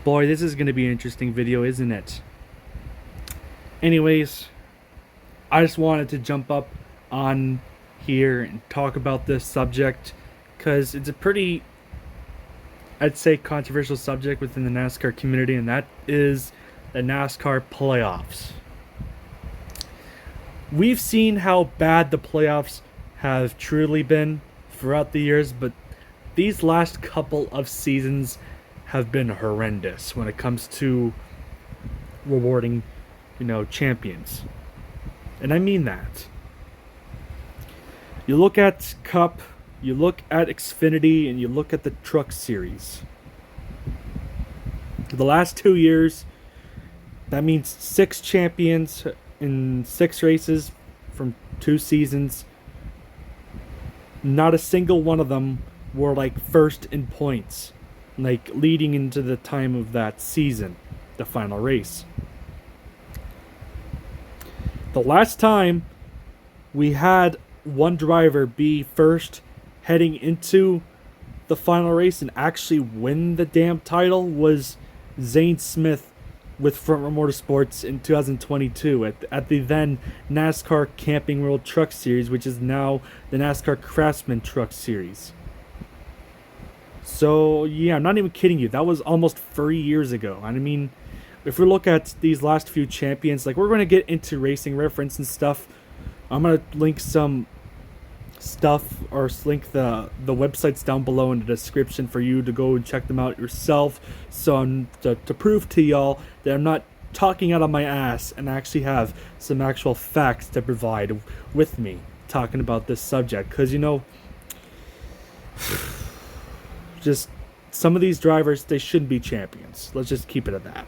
Boy, this is going to be an interesting video, isn't it? Anyways, I just wanted to jump up on here and talk about this subject because it's a pretty, I'd say, controversial subject within the NASCAR community, and that is the NASCAR playoffs. We've seen how bad the playoffs have truly been throughout the years, but these last couple of seasons have been horrendous when it comes to rewarding, champions. And I mean that. You look at Cup, you look at Xfinity, and you look at the Truck Series. The last 2 years, that means 6 champions in 6 races from 2 seasons. Not a single one of them were first in points, leading into the time of that season, the final race. The last time we had one driver be first heading into the final race and actually win the damn title was Zane Smith with Front Row Motorsports in 2022 at the then NASCAR Camping World Truck Series, which is now the NASCAR Craftsman Truck Series. So, yeah, I'm not even kidding you. That was almost 3 years ago. And I mean, if we look at these last few champions, we're going to get into racing reference and stuff. I'm going to link some stuff or link the websites down below in the description for you to go and check them out yourself. So to prove to y'all that I'm not talking out of my ass and actually have some actual facts to provide with me talking about this subject. Because, just some of these drivers, they shouldn't be champions. Let's just keep it at that.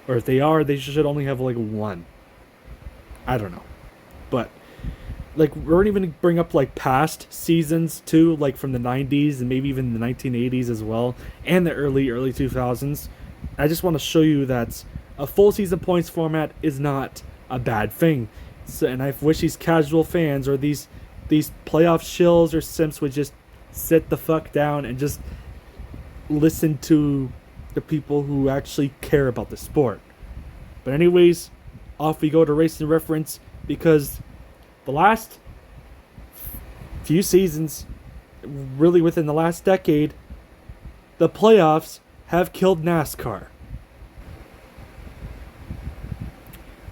Or if they are, they should only have one. I don't know. But we're going to even bring up past seasons too, from the 90s and maybe even the 1980s as well, and the early 2000s. I just want to show you that a full season points format is not a bad thing. So, and I wish these casual fans or these playoff shills or simps would just sit the fuck down and just listen to the people who actually care about the sport. But anyways, off we go to racing reference, because the last few seasons, really within the last decade, the playoffs have killed NASCAR.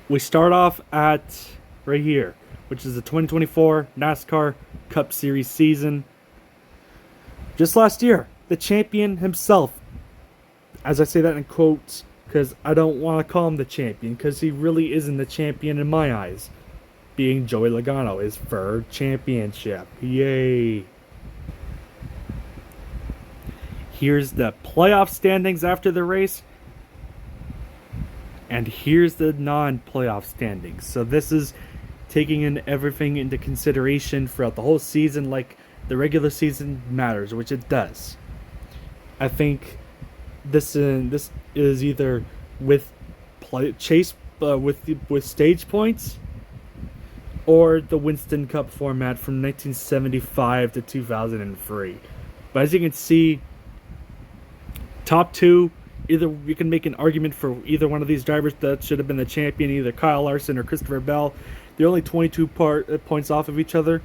We start off at right here, which is the 2024 NASCAR Cup Series season. Just last year, the champion himself, as I say that in quotes, because I don't want to call him the champion, because he really isn't the champion in my eyes, being Joey Logano, his third championship. Yay! Here's the playoff standings after the race, and here's the non-playoff standings. So this is taking in everything into consideration throughout the whole season, the regular season matters, which it does. I think this is either with with stage points, or the Winston Cup format from 1975 to 2003. But as you can see, top 2, either you can make an argument for either one of these drivers that should have been the champion, either Kyle Larson or Christopher Bell. They're only 22 points off of each other.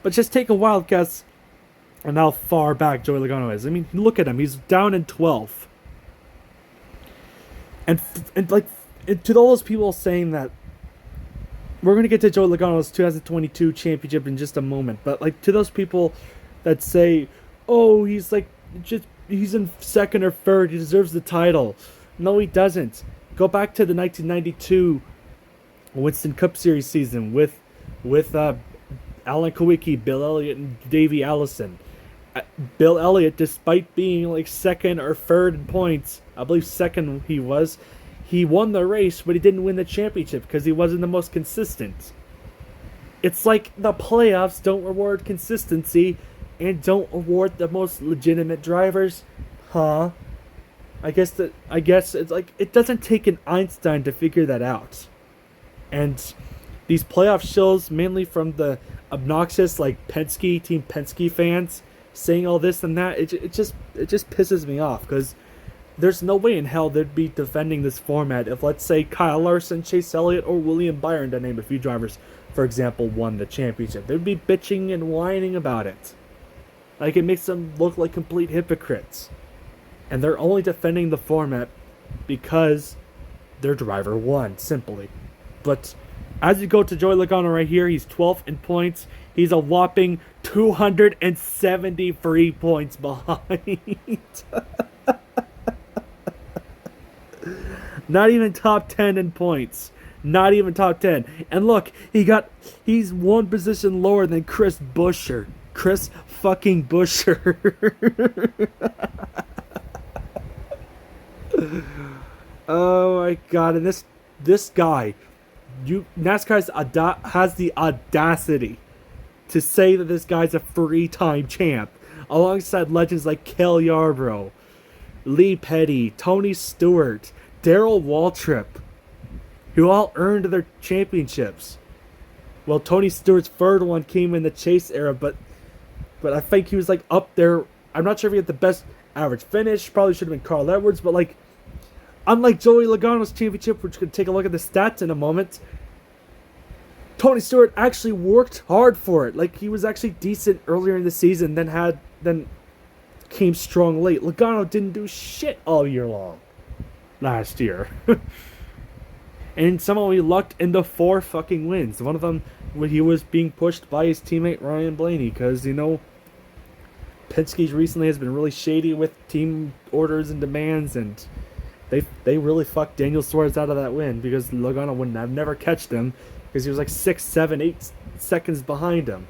But just take a wild guess on how far back Joey Logano is. I mean, look at him. He's down in 12th. And to all those people saying that, we're going to get to Joey Logano's 2022 championship in just a moment. But to those people that say, oh, he's he's in second or third, he deserves the title. No, he doesn't. Go back to the 1992 Winston Cup Series season with Alan Kowicki, Bill Elliott, and Davey Allison. Bill Elliott, despite being second or third in points, I believe second he won the race, but he didn't win the championship because he wasn't the most consistent. It's the playoffs don't reward consistency and don't award the most legitimate drivers. Huh? I guess it's it doesn't take an Einstein to figure that out. And these playoff shows, mainly from the obnoxious Team Penske fans, saying all this and that, it just pisses me off, because there's no way in hell they'd be defending this format if, let's say, Kyle Larson, Chase Elliott, or William Byron, to name a few drivers, for example, won the championship. They'd be bitching and whining about it. Like, it makes them look like complete hypocrites. And they're only defending the format because their driver won, simply. But as you go to Joey Logano right here, he's 12th in points. He's a whopping 273 points behind. Not even top 10 in points. Not even top 10. And look, he's one position lower than Chris Buescher. Chris fucking Buescher. Oh my god, and this guy, NASCAR has the audacity to say that this guy's a three-time champ, alongside legends like Cale Yarborough, Lee Petty, Tony Stewart, Darrell Waltrip, who all earned their championships. Well, Tony Stewart's third one came in the Chase era, but I think he was like up there. I'm not sure if he had the best average finish. Probably should have been Carl Edwards, but like, unlike Joey Logano's championship, which we could take a look at the stats in a moment, Tony Stewart actually worked hard for it. Like, he was actually decent earlier in the season, then came strong late. Logano didn't do shit all year long last year. And somehow he lucked into 4 fucking wins. One of them, when he was being pushed by his teammate Ryan Blaney, because, you know, Penske recently has been really shady with team orders and demands, and they really fucked Daniel Suarez out of that win, because Logano would have never catched him, because he was like 6, 7, 8 seconds behind him.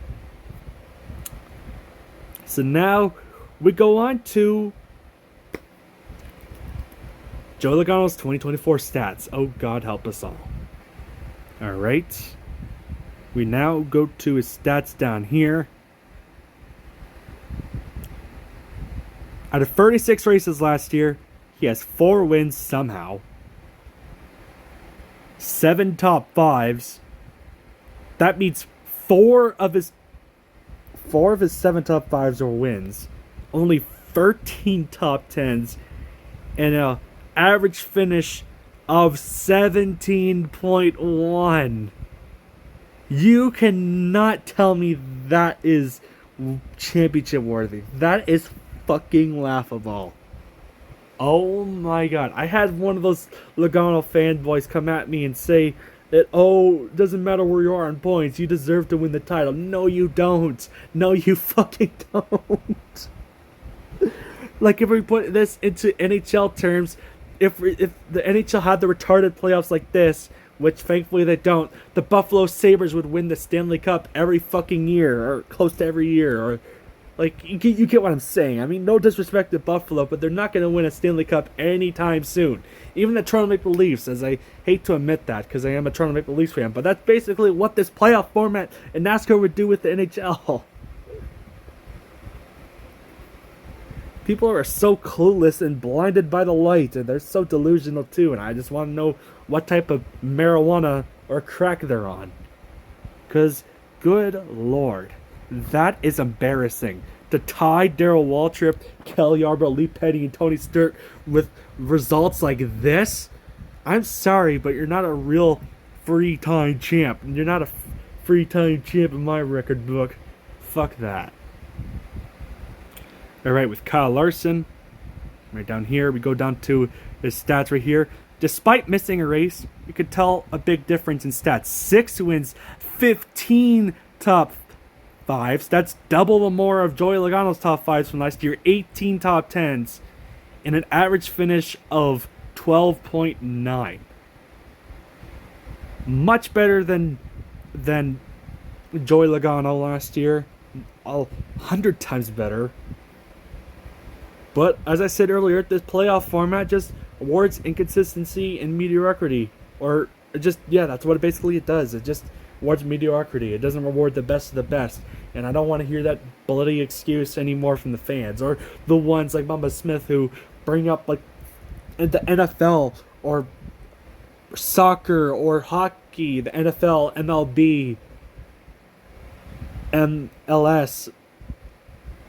So now we go on to Joey Logano's 2024 stats. Oh, God help us all. Alright. We now go to his stats down here. Out of 36 races last year, he has 4 wins somehow, 7 top 5s. That means 4 of his 7 top 5s are wins. Only 13 top 10s, and a average finish of 17.1. You cannot tell me that is championship worthy. That is fucking laughable. Oh my god. I had one of those Logano fanboys come at me and say that, oh, it doesn't matter where you are on points, you deserve to win the title. No, you don't. No, you fucking don't. Like, if we put this into NHL terms, if the NHL had the retarded playoffs like this, which thankfully they don't, the Buffalo Sabres would win the Stanley Cup every fucking year, or close to every year, or, like, you get what I'm saying. I mean, no disrespect to Buffalo, but they're not going to win a Stanley Cup anytime soon. Even the Toronto Maple Leafs, as I hate to admit that, because I am a Toronto Maple Leafs fan, but that's basically what this playoff format in NASCAR would do with the NHL. People are so clueless and blinded by the light, and they're so delusional too, and I just want to know what type of marijuana or crack they're on. Because, good lord, that is embarrassing. To tie Darrell Waltrip, Cale Yarborough, Lee Petty, and Tony Stewart with results like this? I'm sorry, but you're not a real three-time champ. You're not a three-time champ in my record book. Fuck that. Alright, with Kyle Larson, right down here, we go down to his stats right here. Despite missing a race, you could tell a big difference in stats. 6 wins, 15 top 5s. That's double the more of Joey Logano's top 5s from last year. 18 top 10s, and an average finish of 12.9. Much better than Joey Logano last year. 100 times better. But, as I said earlier, this playoff format just awards inconsistency and mediocrity. Or, that's what it does. It just awards mediocrity. It doesn't reward the best of the best. And I don't want to hear that bloody excuse anymore from the fans. Or the ones like Mamba Smith who bring up, like, the NFL or soccer or hockey, the NFL, MLB, MLS,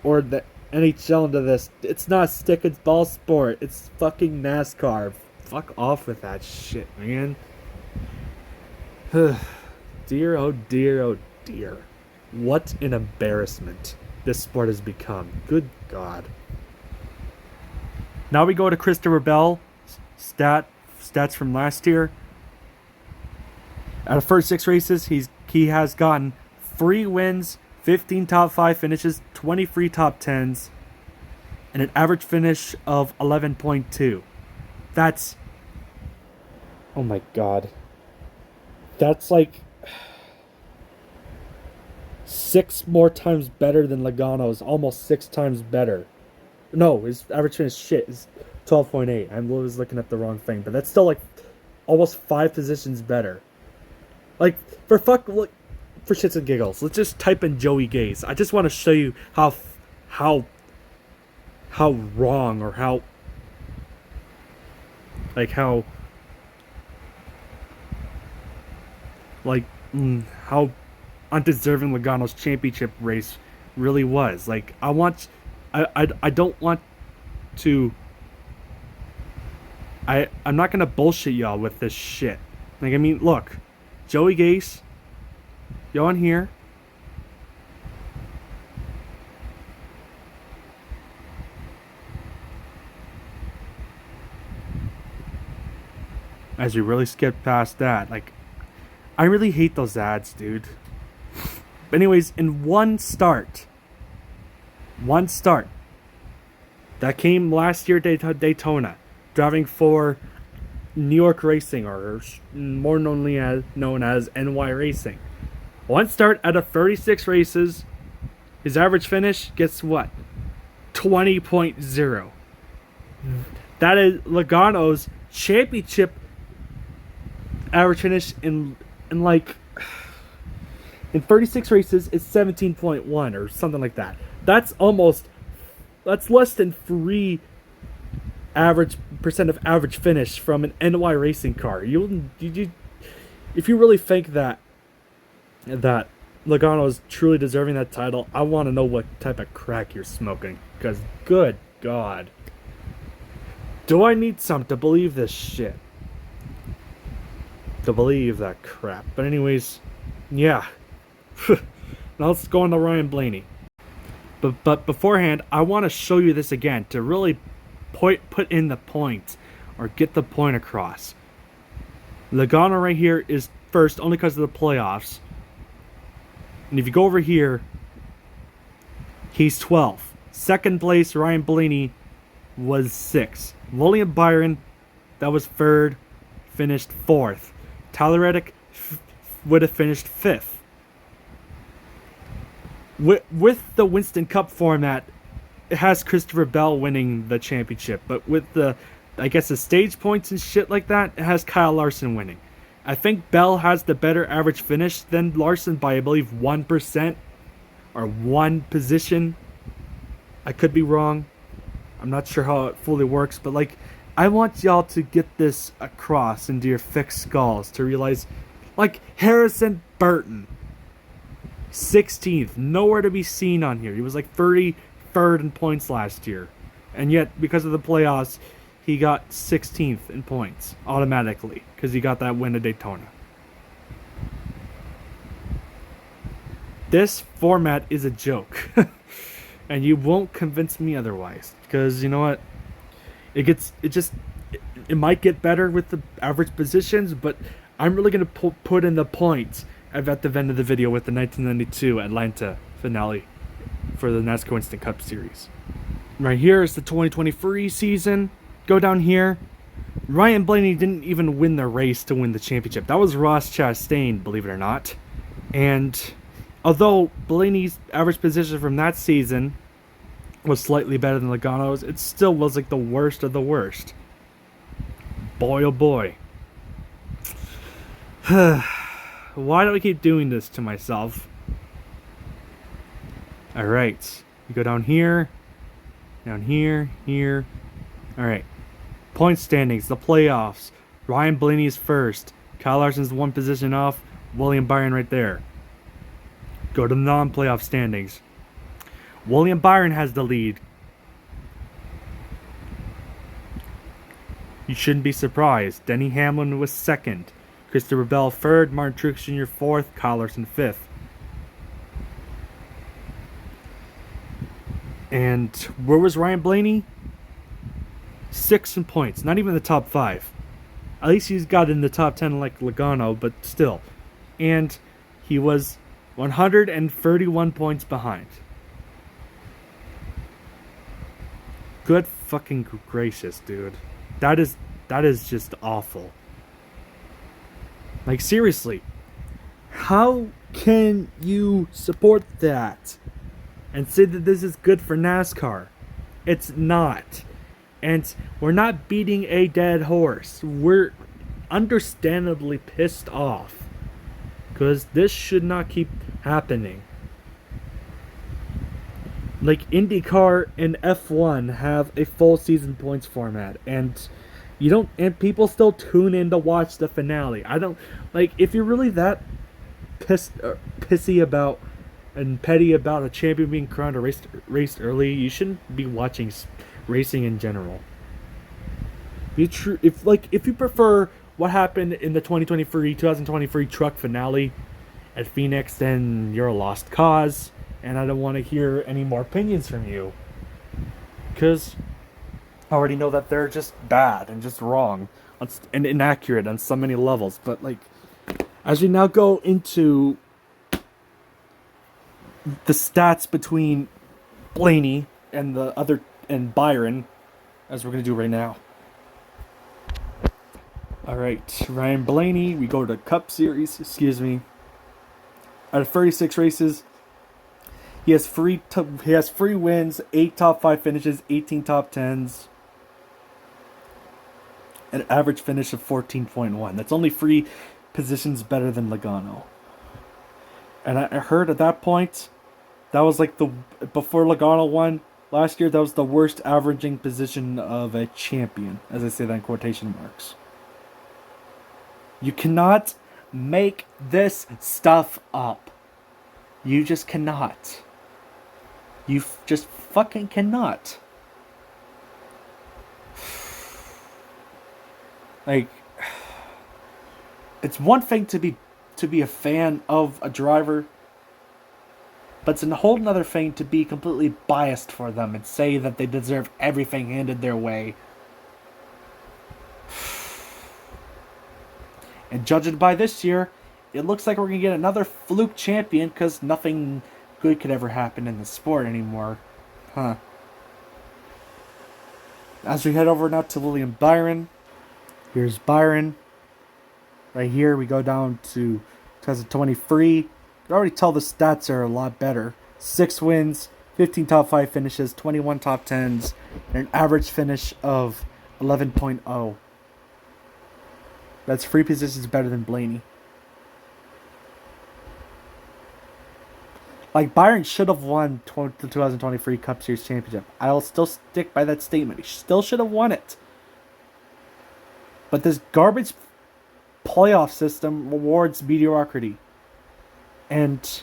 or the NHL into this. It's not stick and ball sport. It's fucking NASCAR. Fuck off with that shit, man. Dear, oh dear, oh dear. What an embarrassment this sport has become. Good God. Now we go to Christopher Bell. Stats from last year. Out of first 6 races, he has gotten 3 wins, 15 top 5 finishes, 23 top 10s, and an average finish of 11.2. That's... Oh my God. That's like 6 more times better than Logano's. Almost 6 times better. No, his average finish is 12.8. I was looking at the wrong thing, but that's still like almost 5 positions better. Like, for shits and giggles, let's just type in Joey Gase. I just want to show you how wrong, or how how undeserving Logano's championship race really was. Like, I don't want to. I'm not gonna bullshit y'all with this shit. Like, I mean, look, Joey Gase, go on here. As you really skip past that, like, I really hate those ads, dude. But anyways, in one start that came last year at Daytona, driving for New York Racing, or more known as NY Racing. One start out of 36 races, his average finish, guess what? 20.0. That is Logano's championship average finish in 36 races is 17.1 or something like that. That's less than 3% of average finish from an NY racing car. If you really think that Logano is truly deserving that title, I want to know what type of crack you're smoking. Because good God, do I need some to believe this shit? To believe that crap. But anyways, yeah. Now let's go on to Ryan Blaney. But beforehand, I want to show you this again to really put in the point, or get the point across. Logano right here is first only because of the playoffs. And if you go over here, he's 12th. Second place, Ryan Blaney was 6th. William Byron, that was 3rd, finished 4th. Tyler Reddick would have finished 5th. With the Winston Cup format, it has Christopher Bell winning the championship. But with the stage points and shit like that, it has Kyle Larson winning. I think Bell has the better average finish than Larson by, I believe, 1% or 1 position. I could be wrong. I'm not sure how it fully works, but like, I want y'all to get this across into your fixed skulls to realize, like, Harrison Burton, 16th, nowhere to be seen on here. He was like 33rd in points last year, and yet because of the playoffs, he got 16th in points automatically because he got that win at Daytona. This format is a joke, and you won't convince me otherwise. Because you know what, it might get better with the average positions, but I'm really gonna put in the points at the end of the video with the 1992 Atlanta finale for the NASCAR Instant Cup Series. Right here is the 2023 season. Go down here. Ryan Blaney didn't even win the race to win the championship. That was Ross Chastain, believe it or not. And although Blaney's average position from that season was slightly better than Logano's, it still was like the worst of the worst. Boy, oh boy. Why do I keep doing this to myself? Alright. You go down here. Down here. Here. Alright. Point standings. The playoffs. Ryan Blaney is first. Kyle Larson's 1 position off. William Byron right there. Go to the non-playoff standings. William Byron has the lead. You shouldn't be surprised. Denny Hamlin was second. Christopher Bell third. Martin Truex Jr. fourth. Kyle Larson fifth. And where was Ryan Blaney? 6 in points. Not even the top 5. At least he's got in the top 10 like Logano, but still. And he was 131 points behind. Good fucking gracious, dude. That is just awful. Like, seriously. How can you support that and say that this is good for NASCAR? It's not. And we're not beating a dead horse. We're understandably pissed off. Because this should not keep happening. Like, IndyCar and F1 have a full season points format. And people still tune in to watch the finale. I don't, like, if you're really that pissy about and petty about a champion being crowned or raced early, you shouldn't be watching racing in general. If you prefer what happened in the 2023 truck finale at Phoenix, then you're a lost cause, and I don't want to hear any more opinions from you, because I already know that they're just bad and just wrong and inaccurate on so many levels. But like, as we now go into the stats between Blaney and Byron, as we're going to do right now. Alright, Ryan Blaney, we go to Cup Series, Out of 36 races, he has 3 wins, 8 top 5 finishes, 18 top 10s, an average finish of 14.1. That's only 3 positions better than Logano. And I heard at that point, that was like before Logano won last year, that was the worst averaging position of a champion, as I say that in quotation marks. You cannot make this stuff up. You just cannot. You just fucking cannot. Like, it's one thing to be a fan of a driver, but it's a whole other thing to be completely biased for them and say that they deserve everything handed their way. And judging by this year, it looks like we're going to get another fluke champion, because nothing good could ever happen in the sport anymore. Huh. As we head over now to William Byron. Here's Byron. Right here, we go down to 2023. You can already tell the stats are a lot better. 6 wins, 15 top 5 finishes, 21 top 10s, and an average finish of 11.0. That's 3 positions better than Blaney. Like, Byron should have won the 2023 Cup Series Championship. I'll still stick by that statement. He still should have won it. But this garbage playoff system rewards mediocrity. And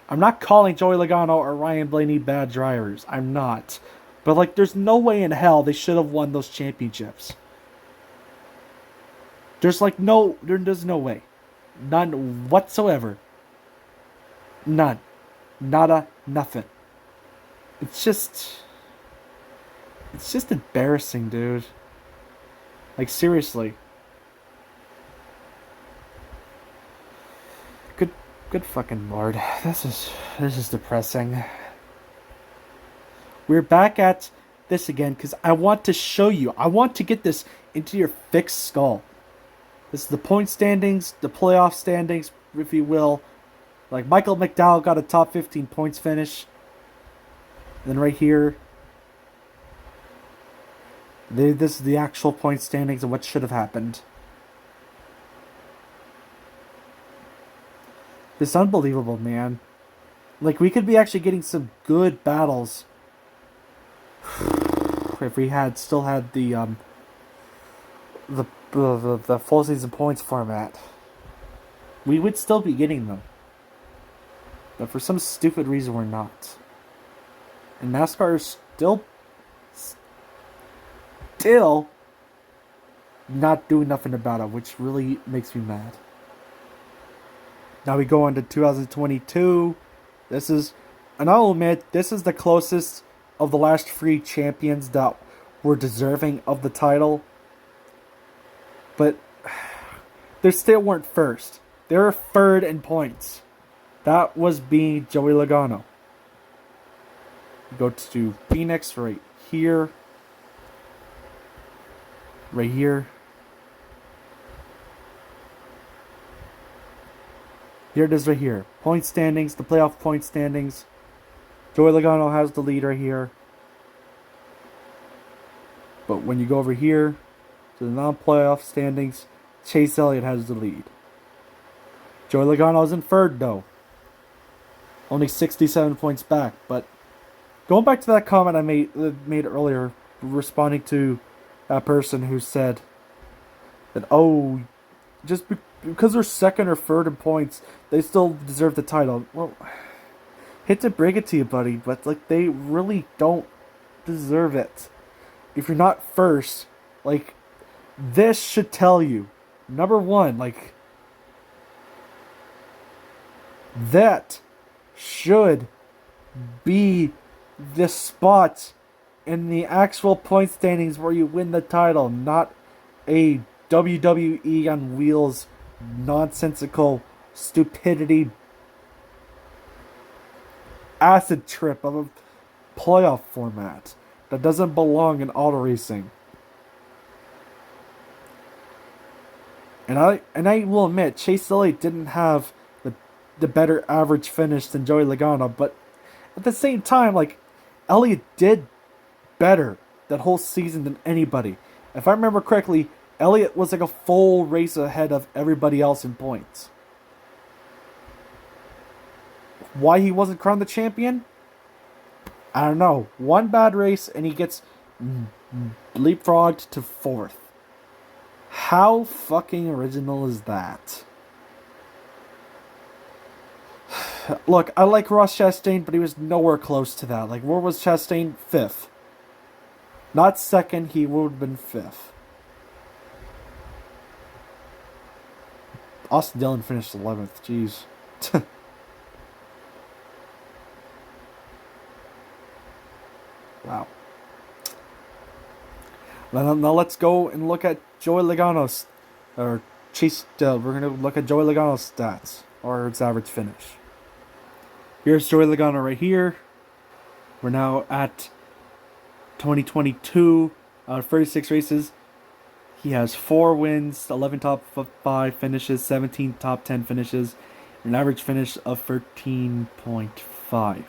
I'm not calling Joey Logano or Ryan Blaney bad drivers. I'm not. But, like, there's no way in hell they should have won those championships. There's no way. None whatsoever. None. Nada, nothing. It's just embarrassing, dude. Like, seriously. Good fucking lord. This is depressing. We're back at this again because I want to show you. I want to get this into your thick skull. This is the point standings, the playoff standings, if you will. Like, Michael McDowell got a top 15 points finish. And then right here, this is the actual point standings of what should have happened. It's unbelievable, man. Like, we could be actually getting some good battles if we still had the full season points format. We would still be getting them. But for some stupid reason, we're not. And NASCAR is still not doing nothing about it, which really makes me mad. Now we go on to 2022. And I'll admit, this is the closest of the last three champions that were deserving of the title. But they still weren't first. They were third in points. That was being Joey Logano. Go to Phoenix right here. Right here. Here it is right here. Point standings, the playoff point standings. Joey Logano has the lead right here. But when you go over here to the non-playoff standings, Chase Elliott has the lead. Joey Logano is in third though. Only 67 points back. But going back to that comment I made earlier, responding to that person who said that, oh, just because they're second or third in points, they still deserve the title. Well, hate to break it to you, buddy, but like they really don't deserve it. If you're not first, like this should tell you, number one, like that should be the spot in the actual point standings where you win the title, not a WWE on wheels nonsensical stupidity acid trip of a playoff format that doesn't belong in auto racing. And I will admit, Chase Elliott didn't have the better average finish than Joey Logano, but at the same time, like, Elliott did better that whole season than anybody. If I remember correctly, Elliott was like a full race ahead of everybody else in points. Why he wasn't crowned the champion? I don't know. One bad race and he gets leapfrogged to fourth. How fucking original is that? Look, I like Ross Chastain, but he was nowhere close to that. Like, where was Chastain? Fifth. Not second, he would have been fifth. Austin Dillon finished 11th. Jeez. Wow. Now let's go and look at Joey Logano's, or Chase. We're going to look at Joey Logano's stats, or its average finish. Here's Joey Logano right here. We're now at 2022, 36 races. He has 4 wins, 11 top 5 finishes, 17 top 10 finishes, an average finish of 13.5.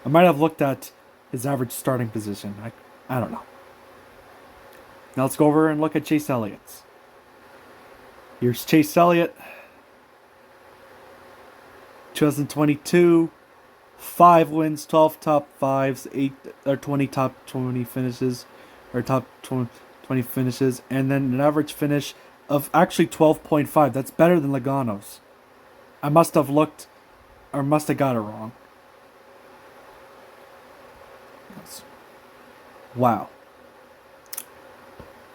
I might have looked at his average starting position. I don't know. Now let's go over and look at Chase Elliott's. Here's Chase Elliott. 2022, 5 wins, 12 top 5s, 8 or 20 top 20 finishes, or top 20 finishes, and then an average finish of actually 12.5. That's better than Logano's. I must have looked, or must have got it wrong. Wow.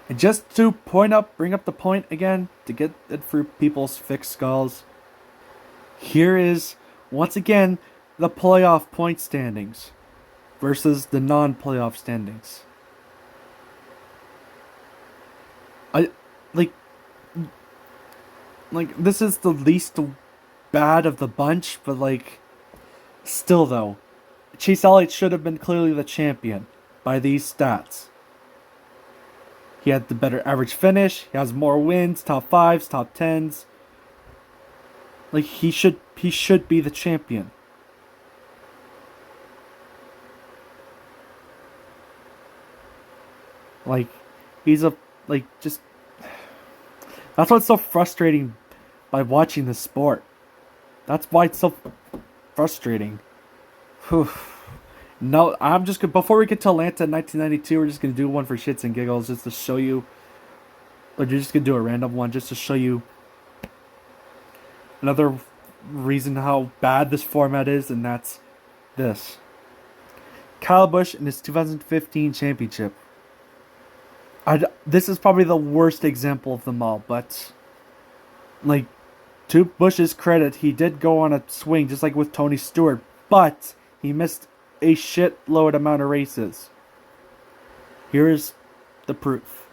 And just to bring up the point again, to get it through people's thick skulls, here is, once again, the playoff point standings versus the non-playoff standings. Like this is the least bad of the bunch, but like, still though, Chase Elliott should have been clearly the champion by these stats. He had the better average finish. He has more wins, top 5s, top 10s. Like, he should be the champion. Like, he's just, that's what's so frustrating by watching the sport. That's why it's so frustrating. Whew. No, I'm just gonna, before we get to Atlanta in 1992, we're just gonna do one for shits and giggles, just to show you. Or you're just gonna do a random one just to show you another reason how bad this format is, and that's this. Kyle Busch in his 2015 championship. This is probably the worst example of them all, but like, to Busch's credit, he did go on a swing just like with Tony Stewart, but he missed a shitload amount of races. Here's the proof.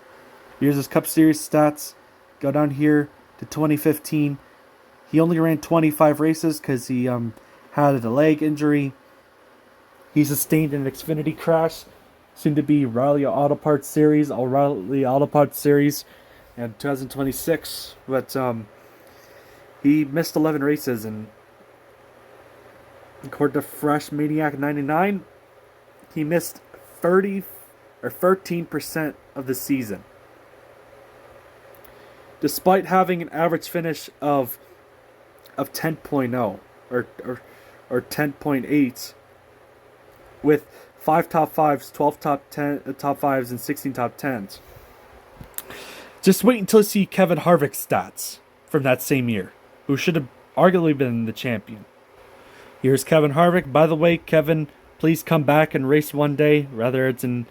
Here's his Cup Series stats. Go down here to 2015. He only ran 25 races because he had a leg injury. He sustained an Xfinity crash, soon to be Riley Auto Parts Series, O'Reilly Auto Parts Series, in 2026. But he missed 11 races, and according to Fresh Maniac 99, he missed 13% of the season, despite having an average finish of 10.0 or 10.8, with 5 top 5s, 12 top 5s, and 16 top 10s. Just wait until you see Kevin Harvick's stats from that same year, who should have arguably been the champion. Here's Kevin Harvick. By the way, Kevin, please come back and race one day, whether it's in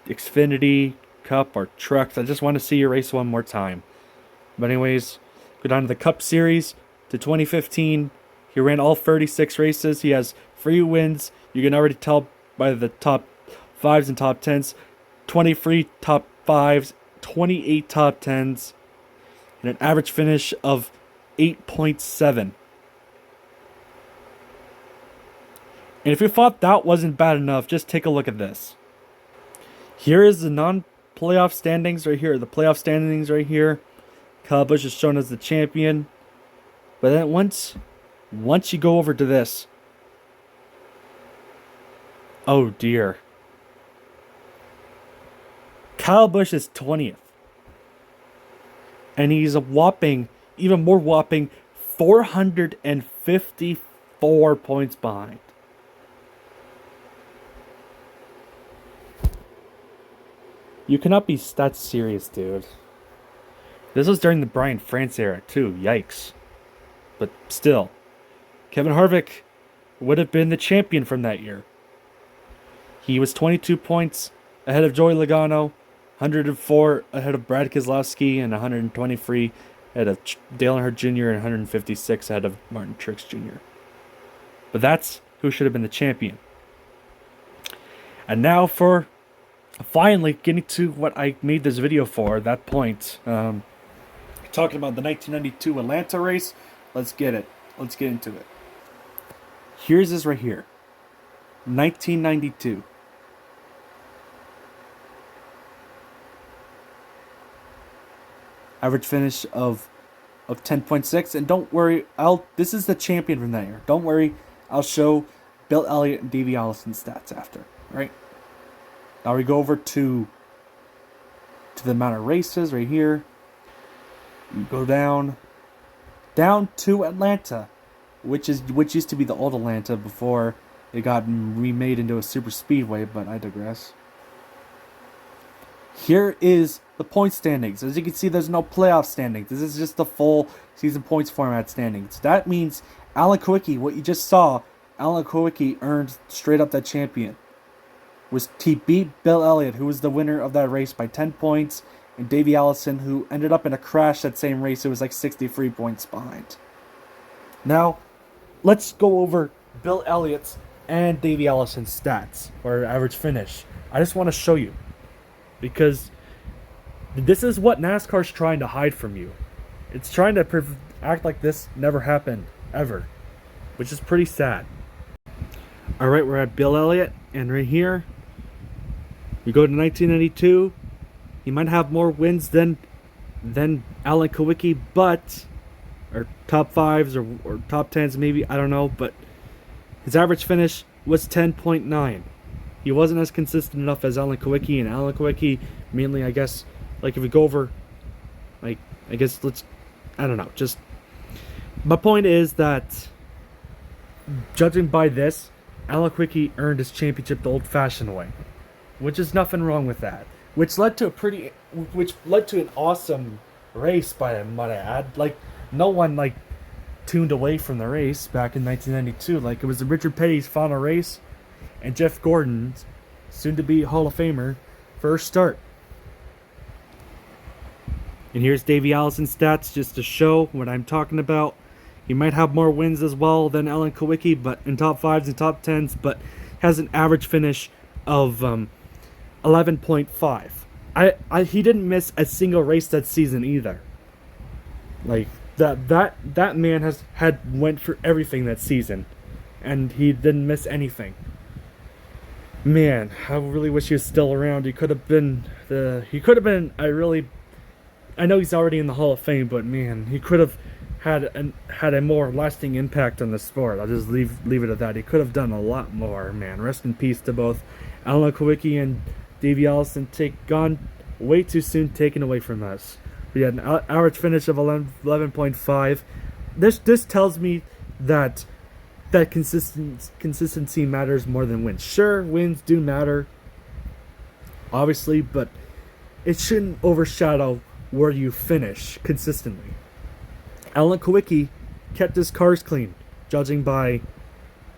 Xfinity, Cup, or Trucks. I just want to see you race one more time. But anyways, go down to the Cup Series to 2015. He ran all 36 races. He has 3 wins. You can already tell by the top 5s and top 10s. 23 top 5s, 28 top 10s, and an average finish of 8.7. And if you thought that wasn't bad enough, just take a look at this. Here is the non-playoff standings right here. The playoff standings right here. Kyle Busch is shown as the champion. But then once you go over to this, oh dear. Kyle Busch is 20th. And he's a whopping, even more whopping, 454 points behind. You cannot be that serious, dude. This was during the Brian France era, too. Yikes. But still, Kevin Harvick would have been the champion from that year. He was 22 points ahead of Joey Logano, 104 ahead of Brad Keselowski, and 123 ahead of Dale Earnhardt Jr., and 156 ahead of Martin Truex Jr. But that's who should have been the champion. And now for finally getting to what I made this video for, that point. Talking about the 1992 Atlanta race. Let's get it. Let's get into it. Here's this right here. 1992. Average finish of 10.6. And don't worry, this is the champion from that year. Don't worry, I'll show Bill Elliott and Davey Allison's stats after. Right? Now we go over to the amount of races right here. You go down to Atlanta, which used to be the old Atlanta before it got remade into a super speedway, but I digress. Here is the point standings. As you can see, there's no playoff standings. This is just the full season points format standings. That means Alan Kulwicki, what you just saw, Alan Kulwicki earned straight up that champion. He beat Bill Elliott, who was the winner of that race, by 10 points, and Davey Allison, who ended up in a crash that same race. It was like 63 points behind. Now, let's go over Bill Elliott's and Davey Allison's stats, or average finish. I just want to show you, because this is what NASCAR's trying to hide from you. It's trying to act like this never happened, ever, which is pretty sad. Alright, we're at Bill Elliott, and right here, we go to 1992. He might have more wins than Alan Kulwicki, but, or top 5s or top 10s maybe, I don't know, but his average finish was 10.9. He wasn't as consistent enough as Alan Kulwicki, and Alan Kulwicki mainly, I guess, like if we go over, like, I guess I don't know, just, my point is that, judging by this, Alan Kulwicki earned his championship the old-fashioned way, which is nothing wrong with that. Which led to an awesome race by him, might I add. Like, no one, like, tuned away from the race back in 1992. Like, it was Richard Petty's final race and Jeff Gordon's, soon-to-be Hall of Famer, first start. And here's Davey Allison's stats just to show what I'm talking about. He might have more wins as well than Alan Kawicki, but in top 5s and top 10s, but has an average finish of 11.5. He didn't miss a single race that season either. Like, that man went for everything that season, and he didn't miss anything. Man, I really wish he was still around. He could have been. I know he's already in the Hall of Fame, but man, he could have had a more lasting impact on the sport. I'll just leave it at that. He could have done a lot more, man. Rest in peace to both Alan Kawicki and Davey Allison. Gone way too soon, taken away from us. We had an average finish of 11.5. This tells me that consistency matters more than wins. Sure, wins do matter, obviously, but it shouldn't overshadow where you finish consistently. Alan Kawicki kept his cars clean, judging by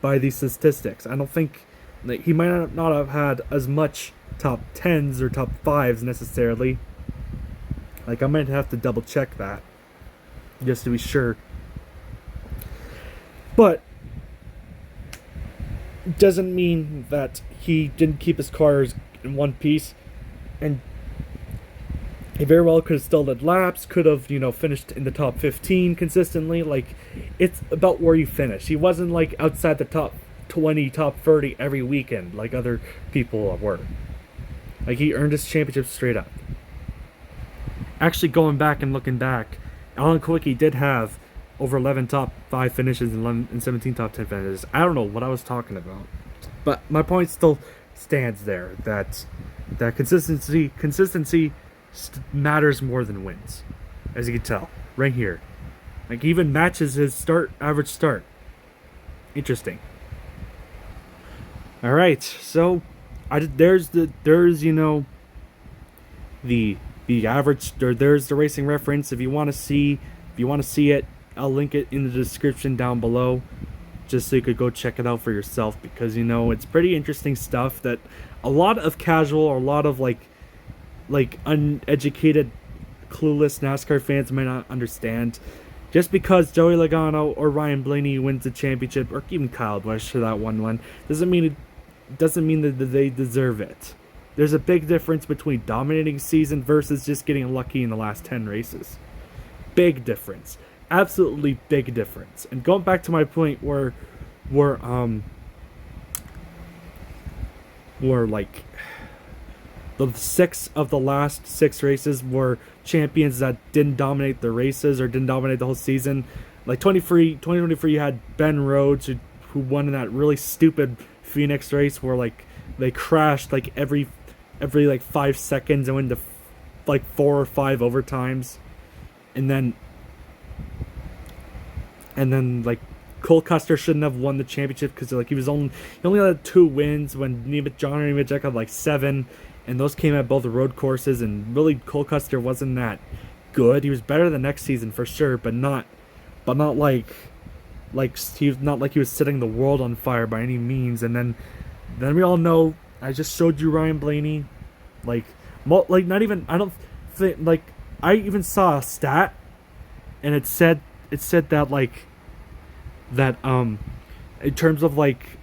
these statistics. I don't think he might not have had as much top 10s or top 5s necessarily. Like, I might have to double check that just to be sure. But doesn't mean that he didn't keep his cars in one piece, and he very well could have still led laps, could have, finished in the top 15 consistently. Like, it's about where you finish. He wasn't like outside the top 20, top 30 every weekend like other people were. Like, he earned his championship straight up. Actually, going back and looking back, Alan Kawicki did have over 11 top 5 finishes and 17 top 10 finishes. I don't know what I was talking about, but my point still stands there, that consistency matters more than wins, as you can tell right here. Like, even matches his average start. Interesting. All right, so there's the average. There's the racing reference. If you want to see it, I'll link it in the description down below, just so you could go check it out for yourself, because it's pretty interesting stuff that a lot of casual or a lot of like uneducated, clueless NASCAR fans might not understand. Just because Joey Logano or Ryan Blaney wins the championship, or even Kyle Busch for that one, doesn't mean that they deserve it. There's a big difference between dominating season versus just getting lucky in the last 10 races. Big difference. Absolutely big difference. And going back to my point where like the 6 of the last 6 races were champions that didn't dominate the races or didn't dominate the whole season. Like 2023, you had Ben Rhodes who won in that really stupid Phoenix race where like they crashed like every like 5 seconds and went to like 4 or 5 overtimes, and then like Cole Custer shouldn't have won the championship because like he only had 2 wins when John Nemechek had like 7, and those came at both road courses, and really Cole Custer wasn't that good. He was better the next season for sure, but not like he was setting the world on fire by any means. And then we all know, I just showed you Ryan Blaney, not even, I don't think, like, I even saw a stat, and it said that in terms of like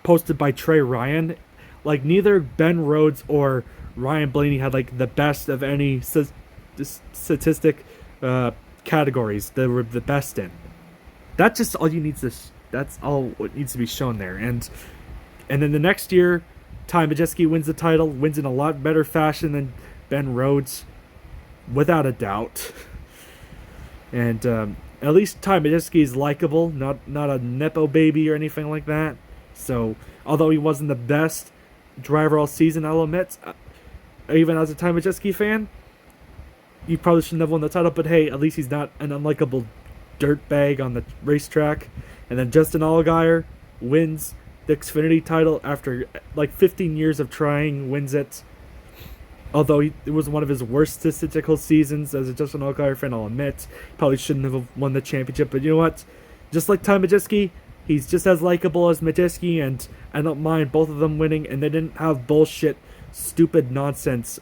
posted by Trey Ryan, like neither Ben Rhodes or Ryan Blaney had like the best of any statistic categories they were the best in. That's all what needs to be shown there. And then the next year, Ty Majeski wins the title, wins in a lot better fashion than Ben Rhodes, without a doubt. And at least Ty Majeski is likable, not a nepo baby or anything like that. So, although he wasn't the best driver all season, I'll admit, even as a Ty Majeski fan, he probably shouldn't have won the title. But hey, at least he's not an unlikable dirtbag on the racetrack. And then Justin Allgaier wins the Xfinity title after like 15 years of trying, wins it. Although it was one of his worst statistical seasons as a Justin Allgaier fan, I'll admit. Probably shouldn't have won the championship, but you know what? just like Ty Majeski, he's just as likable as Majeski, and I don't mind both of them winning. And they didn't have bullshit, stupid nonsense,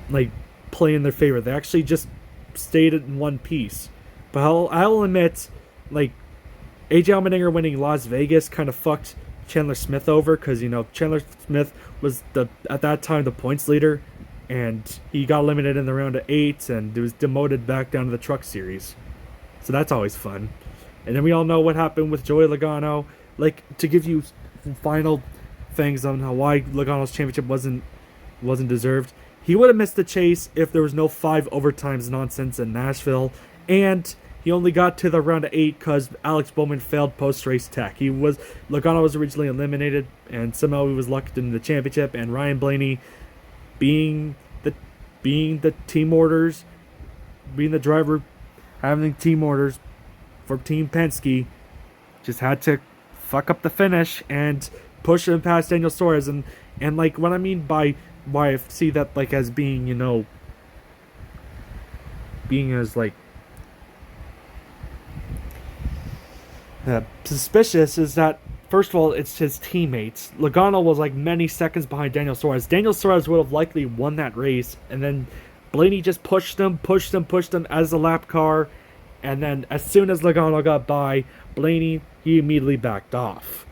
like play in their favor. They actually just stayed in one piece. But I'll admit, like AJ Allmendinger winning Las Vegas kind of fucked Chandler Smith over, because Chandler Smith was at that time the points leader, and he got eliminated in the round of 8 and was demoted back down to the Truck Series. So that's always fun. And then we all know what happened with Joey Logano. Like, to give you some final things on why Logano's championship wasn't deserved. He would have missed the chase if there was no 5 overtimes nonsense in Nashville, and he only got to the round of 8 because Alex Bowman failed post-race tech. Logano was originally eliminated, and somehow he was locked into the championship. And Ryan Blaney, being the team orders, being the driver, having team orders for Team Penske, just had to fuck up the finish and push him past Daniel Suarez. And like, what I mean by why I see that like as being being as like suspicious is that, first of all, it's his teammates. Logano was like many seconds behind Daniel Suarez. Daniel Suarez would have likely won that race, and then Blaney just pushed him as a lap car, and then as soon as Logano got by Blaney, he immediately backed off.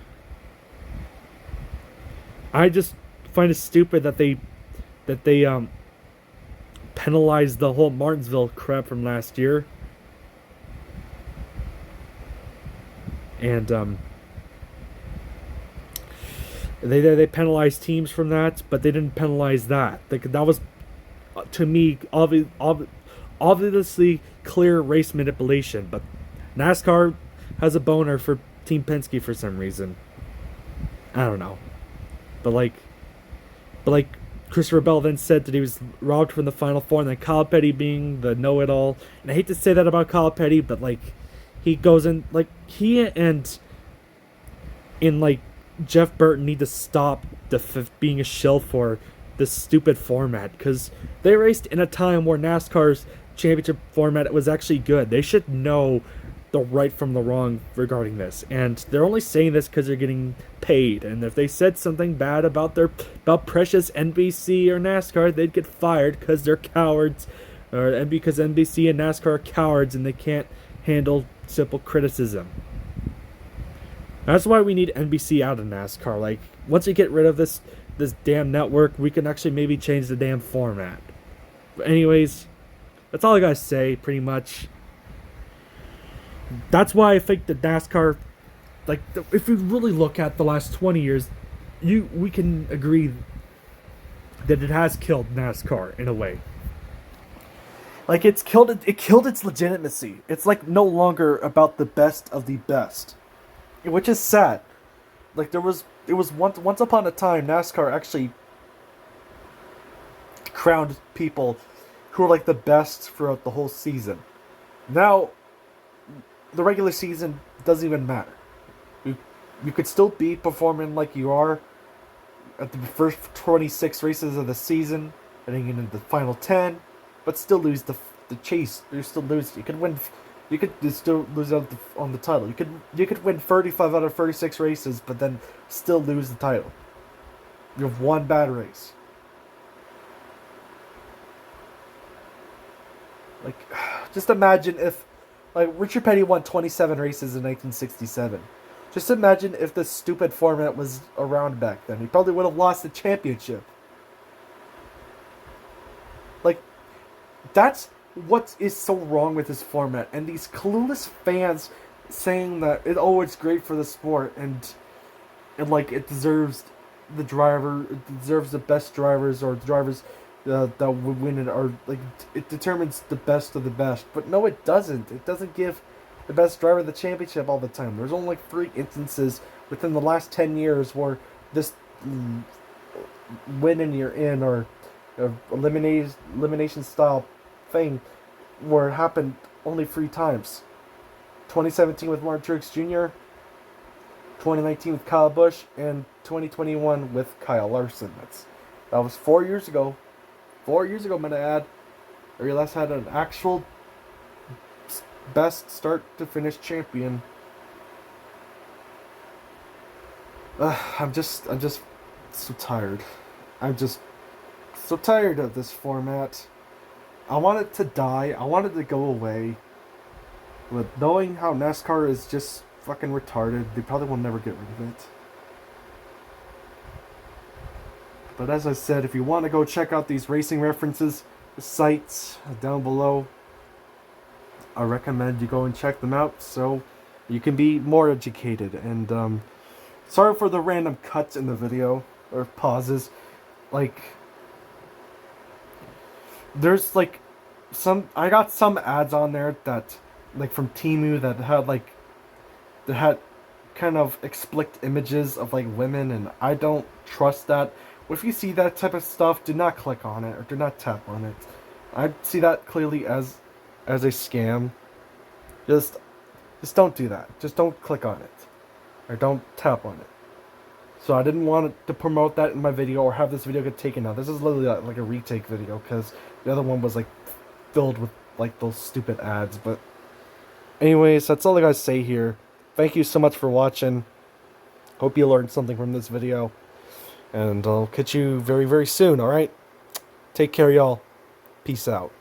I just find it stupid that they penalized the whole Martinsville crap from last year. And they penalized teams from that, but they didn't penalize that. That was, to me, obviously clear race manipulation. But NASCAR has a boner for Team Penske for some reason. I don't know. But like Christopher Bell then said that he was robbed from the Final Four, and then Kyle Petty being the know-it-all. And I hate to say that about Kyle Petty, but like, he goes in, like, he and like Jeff Burton need to stop being a shill for this stupid format, because they raced in a time where NASCAR's championship format was actually good. They should know the right from the wrong regarding this, and they're only saying this because they're getting paid. And if they said something bad about precious NBC or NASCAR, they'd get fired because they're cowards, and because NBC and NASCAR are cowards and they can't handle simple criticism. That's why we need NBC out of NASCAR. Like, once you get rid of this damn network, we can actually maybe change the damn format. But anyways, that's all I gotta say, pretty much. That's why I think that NASCAR, like, if we really look at the last 20 years, we can agree that it has killed NASCAR in a way. Like, it killed its legitimacy. It's like no longer about the best of the best, which is sad. Like, it was once upon a time NASCAR actually crowned people who were like the best throughout the whole season. Now, the regular season doesn't even matter. You could still be performing like you are at the first 26 races of the season, heading into the final 10. But still lose the chase. You still lose. You could win. You could still lose out on the title. You could win 35 out of 36 races, but then still lose the title. You have one bad race. Like, just imagine if, like, Richard Petty won 27 races in 1967. Just imagine if this stupid format was around back then. He probably would have lost the championship. Like, that's what is so wrong with this format, and these clueless fans saying that it's great for the sport, and like it deserves the best drivers, or drivers that would win it, or like it determines the best of the best. But no, it doesn't. It doesn't give the best driver the championship all the time. There's only like 3 instances within the last 10 years where this win and you're in, or elimination style thing, where it happened only 3 times. 2017 with Martin Truex Jr., 2019 with Kyle Busch, and 2021 with Kyle Larson. That was 4 years ago. 4 years ago, I'm going to add. Or you last had an actual best start to finish champion. I'm just so tired. I'm just so tired of this format. I want it to die. I want it to go away. But knowing how NASCAR is just fucking retarded, they probably will never get rid of it. But as I said, if you want to go check out these racing references sites down below, I recommend you go and check them out so you can be more educated. And sorry for the random cuts in the video or pauses. Like, there's like I got some ads on there that, like, from Temu that had kind of explicit images of like women, and I don't trust that. If you see that type of stuff, do not click on it or do not tap on it. I see that clearly as a scam. Just don't do that. Just don't click on it or don't tap on it. So I didn't want to promote that in my video or have this video get taken out. This is literally like a retake video because the other one was like filled with like those stupid ads. But anyways, that's all I gotta say here. Thank you so much for watching. Hope you learned something from this video. And I'll catch you very, very soon, alright? Take care, y'all. Peace out.